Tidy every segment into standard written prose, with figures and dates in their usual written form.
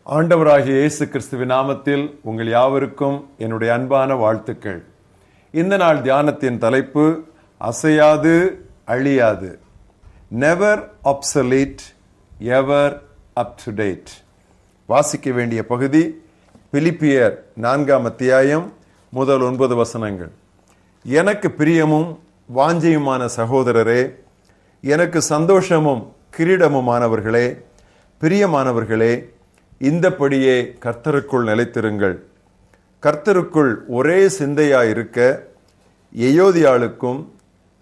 ஆண்டவராகிய இயேசு கிறிஸ்துவின் நாமத்தில் உங்கள் யாவருக்கும் என்னுடைய அன்பான வாழ்த்துக்கள். இந்த நாள் தியானத்தின் தலைப்பு அசையாது அழியாது, never obsolete, ever up to date. வாசிக்க வேண்டிய பகுதி பிலிப்பியர் 4ஆம் அத்தியாயம் முதல் 9 வசனங்கள். எனக்கு பிரியமும் வாஞ்சையுமான சகோதரரே, எனக்கு சந்தோஷமும் கிரீடமுமானவர்களே, பிரியமானவர்களே, இந்தபடியே கர்த்தருக்குள் நிலைத்திருங்கள். கர்த்தருக்குள் ஒரே சிந்தையாயிருக்க எயோதியாளுக்கும்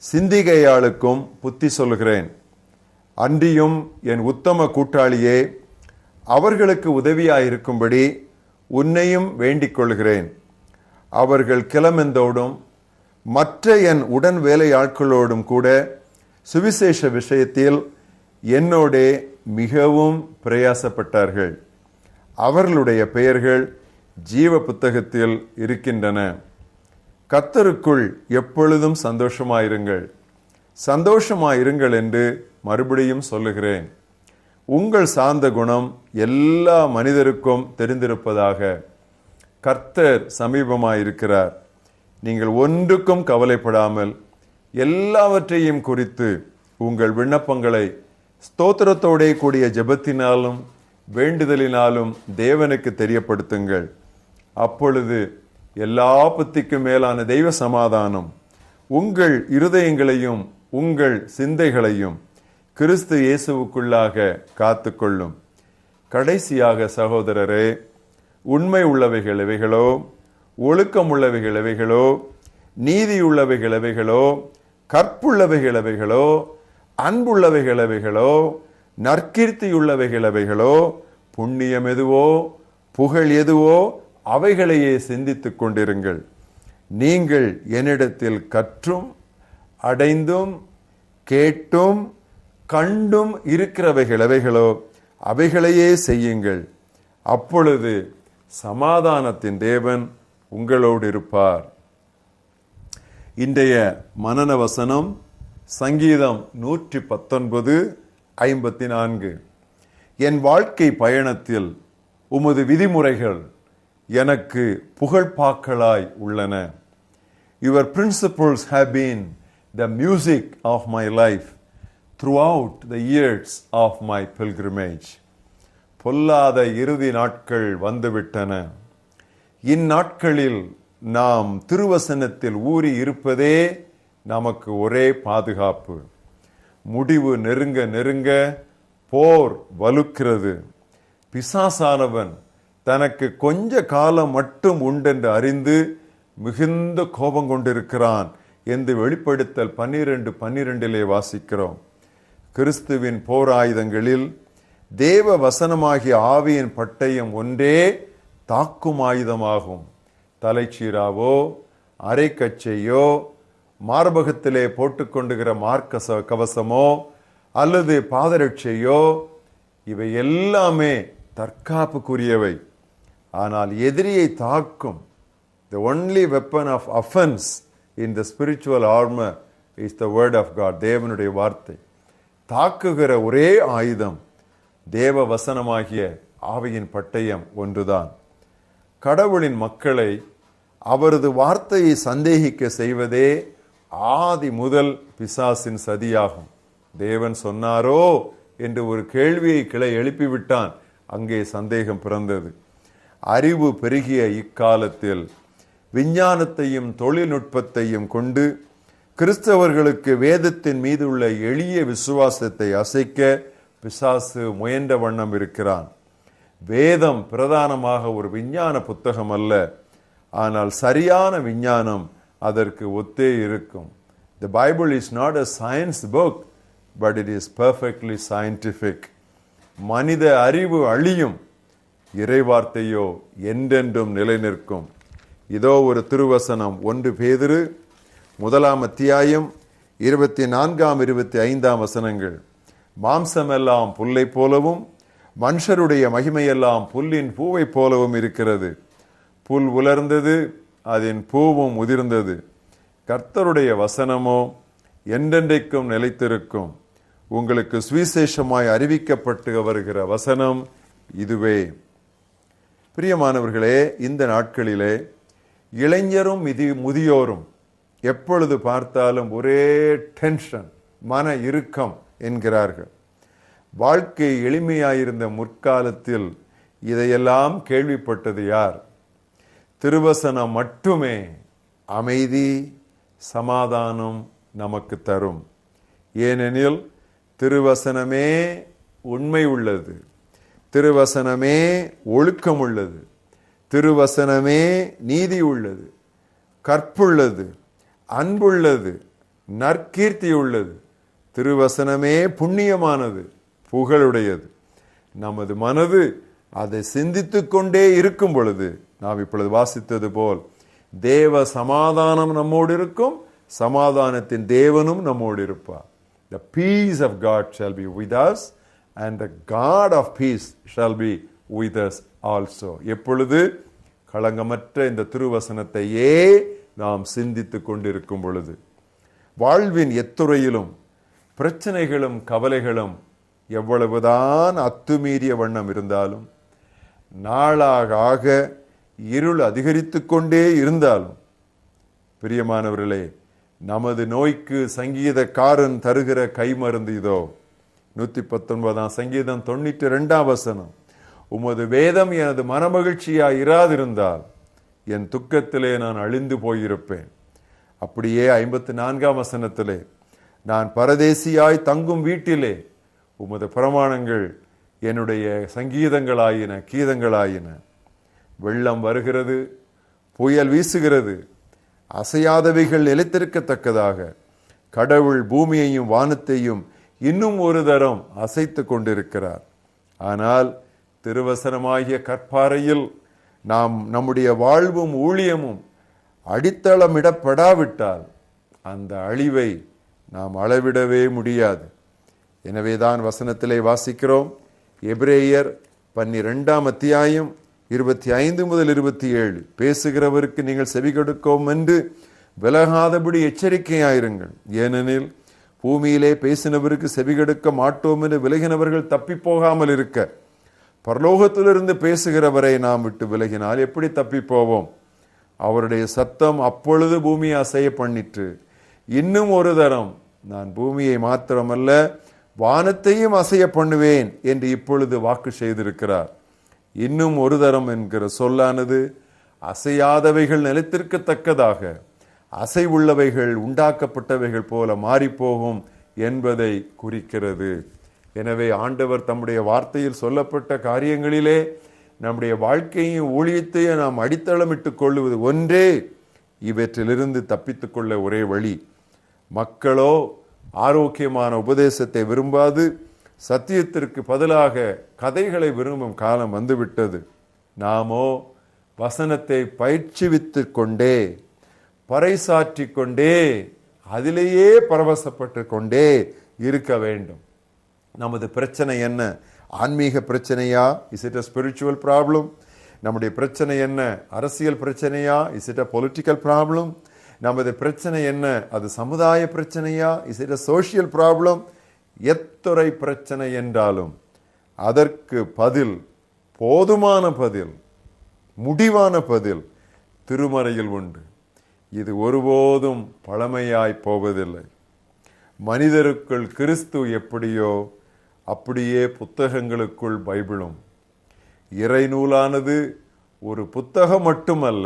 சிந்திகையாளுக்கும் புத்தி சொல்லுகிறேன். அன்றியும் என் உத்தம கூட்டாளியே, அவர்களுக்கு உதவியாயிருக்கும்படி உன்னையும் வேண்டிக் கொள்கிறேன். அவர்கள் கிளமெந்தோடும் மற்ற என் உடன் வேலையாட்களோடும் கூட சுவிசேஷ விஷயத்தில் என்னோடே மிகவும் பிரயாசப்பட்டார்கள். அவர்களுடைய பெயர்கள் ஜீவ புத்தகத்தில் இருக்கின்றன. கர்த்தருக்குள் எப்பொழுதும் சந்தோஷமாயிருங்கள். சந்தோஷமாயிருங்கள் என்று மறுபடியும் சொல்லுகிறேன். உங்கள் சாந்த குணம் எல்லா மனிதருக்கும் தெரிந்திருப்பதாக. கர்த்தர் சமீபமாயிருக்கிறார். நீங்கள் ஒன்றுக்கும் கவலைப்படாமல் எல்லாவற்றையும் குறித்து உங்கள் விண்ணப்பங்களை ஸ்தோத்திரத்தோடே கூடிய ஜெபத்தினாலும் வேண்டுதலினாலும் தேவனுக்கு தெரியப்படுத்துங்கள். அப்பொழுது எல்லா புத்திக்கும் மேலான தெய்வ சமாதானம் உங்கள் இருதயங்களையும் உங்கள் சிந்தைகளையும் கிறிஸ்து இயேசுவுக்குள்ளாக காத்துக்கொள்ளும். கடைசியாக சகோதரரே, உண்மை உள்ளவைகள் எவைகளோ, ஒழுக்கம் உள்ளவைகள் எவைகளோ, நீதி உள்ளவைகள் எவைகளோ, கற்புள்ளவைகள் எவைகளோ, அன்புள்ளவைகள் எவைகளோ, நற்கீர்த்தியுள்ளவைகள் எவைகளோ, புண்ணியம் எதுவோ, புகழ் எதுவோ, அவைகளையே சிந்தித்துக் கொண்டிருங்கள். நீங்கள் என்னிடத்தில் கற்றும் அடைந்தும் கேட்டும் கண்டும் இருக்கிறவைகள் எவைகளோ அவைகளையே செய்யுங்கள். அப்பொழுது சமாதானத்தின் தேவன் உங்களோடு இருப்பார். இன்றைய மனன வசனம் சங்கீதம் 119:54. என் வாழ்க்கை பயணத்தில் உமது விதிமுறைகள் எனக்கு புகழ்பாக்களாய் உள்ளன. Your principles have been the music of my life throughout the years of my pilgrimage. பொல்லாத இறுதி நாட்கள் வந்துவிட்டன. இந்நாட்களில் நாம் திருவசனத்தில் ஊறி இருப்பதே நமக்கு ஒரே பாதுகாப்பு. முடிவு நெருங்க நெருங்க போர் வலுக்கிறது. பிசாசானவன் தனக்கு கொஞ்ச காலம் மட்டும் உண்டென்று அறிந்து மிகுந்த கோபம் கொண்டிருக்கிறான் என்று வெளிப்படுத்தல் 12:12 வாசிக்கிறோம். கிறிஸ்துவின் போர் ஆயுதங்களில் தேவ வசனமாகிய ஆவியின் பட்டயம் ஒன்றே தாக்கும் ஆயுதமாகும். தலைச்சீராவோ, அரைக்கச்சையோ, மார்பகத்திலே போட்டுக்கொண்டுகிற மார்க்க கவசமோ அல்லது பாதரட்சையோ, இவை எல்லாமே தற்காப்புக்குரியவை. ஆனால் எதிரியை தாக்கும் the only weapon of offense in the spiritual armor is the word of God. தேவனுடைய வார்த்தை. தாக்குகிற ஒரே ஆயுதம் தேவ வசனமாகிய ஆவியின் பட்டயம் ஒன்றுதான். கடவுளின் மக்களை அவரது வார்த்தையை சந்தேகிக்க செய்வதே ஆதி முதல் பிசாசின் சதியாகும். தேவன் சொன்னாரோ என்று ஒரு கேள்வியை கிளை எழுப்பிவிட்டான். அங்கே சந்தேகம் பிறந்தது. அறிவு பெருகிய இக்காலத்தில் விஞ்ஞானத்தையும் தொழில்நுட்பத்தையும் கொண்டு கிறிஸ்தவர்களுக்கு வேதத்தின் மீது உள்ள எளிய விசுவாசத்தை அசைக்க பிசாசு முயன்ற வண்ணம் இருக்கிறான். வேதம் பிரதானமாக ஒரு விஞ்ஞான புத்தகம் அல்ல, ஆனால் சரியான விஞ்ஞானம் அதற்கு ஒத்தே இருக்கும். The Bible is not a science book, but it is perfectly scientific. மனித அறிவு அழியும், இறைவார்த்தையோ என்றென்றும் நிலை நிற்கும். இதோ ஒரு திருவசனம். 1 பேதுரு 1ஆம் அத்தியாயம் 24-25 வசனங்கள். மாம்சமெல்லாம் புல்லை போலவும் மனுஷருடைய மகிமையெல்லாம் புல்லின் பூவை போலவும் இருக்கிறது. புல் உலர்ந்தது, அதன் பூவும் உதிர்ந்தது. கர்த்தருடைய வசனமோ என்றென்றைக்கும் நிலைத்திருக்கும். உங்களுக்கு சுவிசேஷமாய் அறிவிக்கப்பட்டு வருகிற வசனம் இதுவே. பிரியமானவர்களே, இந்த நாட்களிலே இளைஞரும் முதியோரும் எப்பொழுது பார்த்தாலும் ஒரே டென்ஷன், மன இறுக்கம் என்கிறார்கள். வாழ்க்கை எளிமையாயிருந்த முற்காலத்தில் இதையெல்லாம் கேள்விப்பட்டது யார்? திருவசனம் மட்டுமே அமைதி, சமாதானம் நமக்கு தரும். ஏனெனில் திருவசனமே உண்மை உள்ளது, திருவசனமே ஒழுக்கம் உள்ளது, திருவசனமே நீதி உள்ளது, கற்புள்ளது, அன்புள்ளது, நற்கீர்த்தி உள்ளது. திருவசனமே புண்ணியமானது, புகழுடையது. நமது மனது அதை சிந்தித்துக் கொண்டே இருக்கும் பொழுது நாம் இப்பொழுது வாசித்தது போல் தேவ சமாதானம் நம்மோடு இருக்கும், சமாதானத்தின் தேவனும் நம்மோடு இருப்பார். The peace of God shall be with us and the God of peace shall be with us also. எப்பொழுது களங்கமற்ற இந்த திருவசனத்தையே நாம் சிந்தித்துக் கொண்டிருக்கும் பொழுது. வாழ்வின் எத்துறையிலும் பிரச்சனைகளும் கவலைகளும் எவ்வளவுதான் அத்துமீறிய வண்ணம் இருந்தாலும், நாளாக ஆக இருள் அதிகரித்துக் கொண்டே இருந்தாலும், பிரியமானவர்களே, நமது நோய்க்கு சங்கீதக்காரன் தருகிற கைமருந்து இதோ. 119 சங்கீதம் 92 உமது வேதம் எனது மனமகிழ்ச்சியாய் இராதிருந்தால் என் துக்கத்திலே நான் அழிந்து போயிருப்பேன். அப்படியே 54 நான் பரதேசியாய் தங்கும் வீட்டிலே உமது பிரமாணங்கள் என்னுடைய சங்கீதங்களாயின, கீதங்களாயின. வெள்ளம் வருகிறது, புயல் வீசுகிறது, அசையாதவைகள் நிலைத்திருக்கத்தக்கதாக கடவுள் பூமியையும் வானத்தையும் இன்னும் ஒரு தரம் அசைத்து கொண்டிருக்கிறார். ஆனால் திருவசனமாகிய கற்பாறையில் நாம் நம்முடைய வாழ்வும் ஊழியமும் அடித்தளமிடப்படாவிட்டால் அந்த அழிவை நாம் அளவிடவே முடியாது. எனவேதான் வசனத்திலே வாசிக்கிறோம், எபிரேயர் 12 25 முதல் 27, பேசுகிறவருக்கு நீங்கள் செவி கொடுக்கவும் என்று விலகாதபடி எச்சரிக்கையாயிருங்கள். ஏனெனில் பூமியிலே பேசினவருக்கு செவி கொடுக்க மாட்டோம் என்று விலகினவர்கள் தப்பி போகாமல் இருக்க, பரலோகத்திலிருந்து பேசுகிறவரை நாம் விட்டு விலகினால் எப்படி தப்பி போவோம்? அவருடைய சத்தம் அப்பொழுது பூமியை அசைய பண்ணிற்று. இன்னும் ஒரு தரம் நான் பூமியை மாத்திரமல்ல வானத்தையும் அசைய பண்ணுவேன் என்று இப்பொழுது வாக்கு செய்திருக்கிறார். இன்னும் ஒரு தரம் என்கிற சொல்லானது அசையாதவைகள் நிலைத்திருக்கத்தக்கதாக அசைவுள்ளவைகள் உண்டாக்கப்பட்டவைகள் போல மாறிப்போகும் என்பதை குறிக்கிறது. எனவே ஆண்டவர் தம்முடைய வார்த்தையில் சொல்லப்பட்ட காரியங்களிலே நம்முடைய வாழ்க்கையும் ஊழியத்தையும் நாம் அடித்தளமிட்டுக் கொள்ளுவது ஒன்றே இவற்றிலிருந்து தப்பித்துக் கொள்ள ஒரே வழி. மக்களோ ஆரோக்கியமான உபதேசத்தை விரும்பாது சத்தியத்திற்கு பதிலாக கதைகளை விரும்பும் காலம் வந்துவிட்டது. நாமோ வசனத்தை பயிற்சிவித்துக் கொண்டே, பறைசாற்றிக் கொண்டே, அதிலேயே பரவசப்பட்டு கொண்டே இருக்க வேண்டும். நமது பிரச்சனை என்ன? ஆன்மீக பிரச்சனையா? Is it a spiritual problem? நம்முடைய பிரச்சனை என்ன? அரசியல் பிரச்சனையா? Is it a political problem? நமது பிரச்சனை என்ன? அது சமுதாய பிரச்சனையா? Is it a social problem? எத்துறை பிரச்சனை என்றாலும் அதற்கு பதில், போதுமான பதில், முடிவான பதில் திருமறையில் உண்டு. இது ஒருபோதும் பழமையாய் போவதில்லை. மனிதருக்குள் கிறிஸ்து எப்படியோ அப்படியே புத்தகங்களுக்குள் பைபிளும். இறை நூலானது ஒரு புத்தகம் மட்டுமல்ல,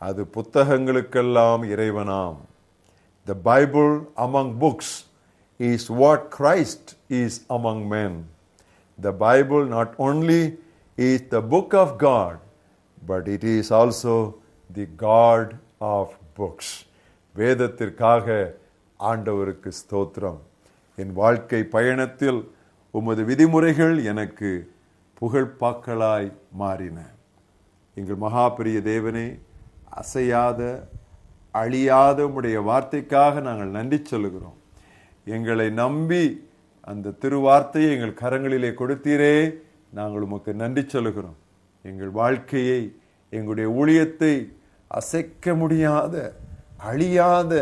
அது புத்தகங்களுக்கெல்லாம் இறைவனாம். The Bible among books is what Christ is among men. The Bible not only is the book of God, but it is also the God of books. வேதத்திற்காக ஆண்டவருக்கு ஸ்தோத்திரம். என் வாழ்க்கை பயணத்தில் உமது விதிமுறைகள் எனக்கு புகழ்பாக்களாய் மாறின. எங்கள் மகாபெரிய தேவனே, அசையாத அழியாத உம்முடைய வார்த்தைக்காக நாங்கள் நன்றி சொல்லுகிறோம். எங்களை நம்பி அந்த திருவார்த்தையை எங்கள் கரங்களிலே கொடுத்தீரே, நாங்கள் உமக்கு நன்றி சொல்லுகிறோம். எங்கள் வாழ்க்கையை, எங்களுடைய ஊழியத்தை அசைக்க முடியாத அழியாத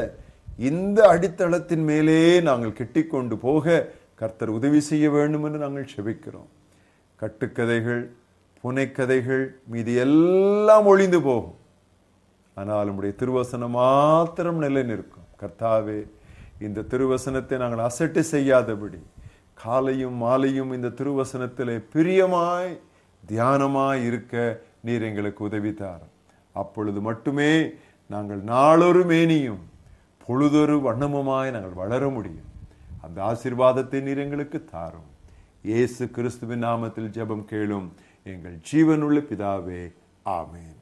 இந்த அடித்தளத்தின் மேலே நாங்கள் கெட்டிக்கொண்டு போக கர்த்தர் உதவி செய்ய வேண்டும் என்று நாங்கள் செபிக்கிறோம். கட்டுக்கதைகள், புனைக்கதைகள் மீது எல்லாம் ஒளிந்து போகும். ஆனால் உம்முடைய திருவசனம் மாத்திரம் நிலை நிற்கும். கர்த்தாவே, இந்த திருவசனத்தை நாங்கள் அசட்டு செய்யாதபடி காலையும் மாலையும் இந்த திருவசனத்திலே பிரியமாய் தியானமாய் இருக்க நீர் எங்களுக்கு உதவி தாரும். அப்பொழுது மட்டுமே நாங்கள் நாளொரு மேனியும் பொழுதொரு வண்ணமுமாய் நாங்கள் வளர முடியும். அந்த ஆசீர்வாதத்தை நீர் எங்களுக்கு தாரும். இயேசு கிறிஸ்துவின் நாமத்தில் ஜெபம் கேளும் எங்கள் ஜீவனுள்ள பிதாவே, ஆமென்.